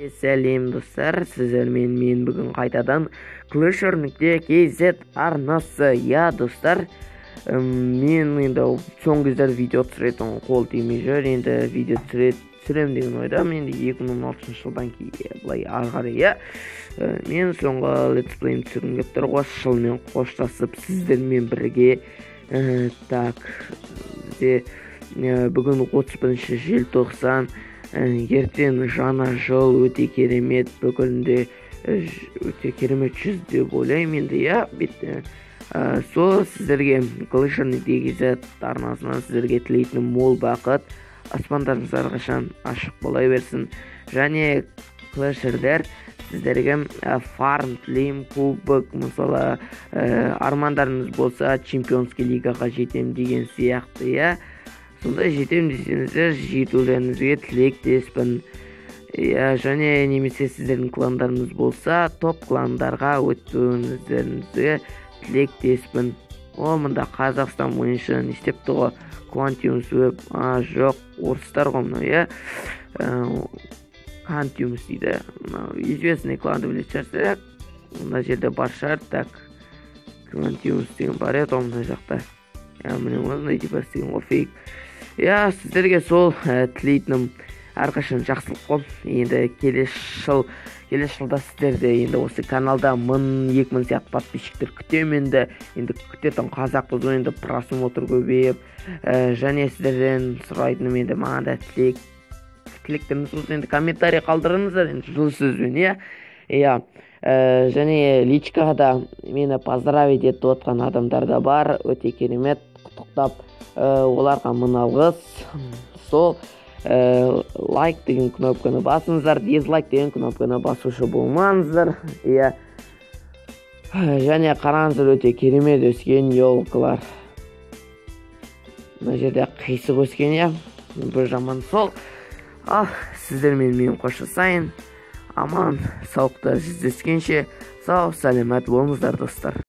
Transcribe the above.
Сәлем достар, сіздермен мен бүгін қайтадан Clasher.kz арнасы. Достар, мен енді соңғы кездері видео түсіретін қол тимей жүр. Енді видео түсірем деген ойдамын. Енді 2016 жылдан кейін былай ары қарай мен соңғы летсплейм түсіргім келіп тұр ғой. Жылмен қоштасып сіздермен бірге. Бүгін 31 желтоқсан. Ертең жаңа жыл өте керемет, бүгінде өте керемет жүз деп ойлаймын енді. Сол сіздерге Clasher.kz арнасынан сіздерге тілейтінім мол бақыт, аспандарыңыз әрқашан ашық бола берсін. Және Clasher'дер сіздерге фарм тілеймін, кубок, мысалы армандарыңыз болса чемпионский лигаға жетем деген сияқты. Сондай жетем десеңіздер, жетулеріңізге тілектеспін. Және немесе сіздердің кландарыңыз болса, топ кландарға өтуіңіздеріңізге тілектеспін. Мында Қазақстан бойынша не істепті ғой, Quantiums Web, жоқ, орыстар ғой мынау, Quantiums дейді. Известный кланды білетін шығарсыздар. Мына жерде бар шығар, так, Quantiums деген бар еді, мына жақта. Міне осындай типа істеген ғой, фейк. Сіздерге сол тілейтінім әрқашан жақсылық қой. Енді келесі жылда сіздерде енді осы каналда 1000-2000 сияқты подписчиктер күтемін. Енді күтетін қазақпыз ғой, енді просмотр көбейіп, және сіздерден сұрайтыным енді маған да тілектеріңіз болса, енді комментарий қалдырыңыздар, енді жылы сөзбен. Және личкаға да мені поздравить етіп отқан адамдар да бар, өте керемет, құттықтап, оларға мың алғыс. Сол лайк деген кнопканы басыңыздар, дизлайк деген кнопканы басушы болмаңыздар. Және қараңыздар, өте керемет өскен елкалар. Мына жерде қисық өскен, бір жаман сол. Сіздермен мен қоштасайын. Аман, саулықта жүздескенше, сау, сәлемет болыңыздар достар.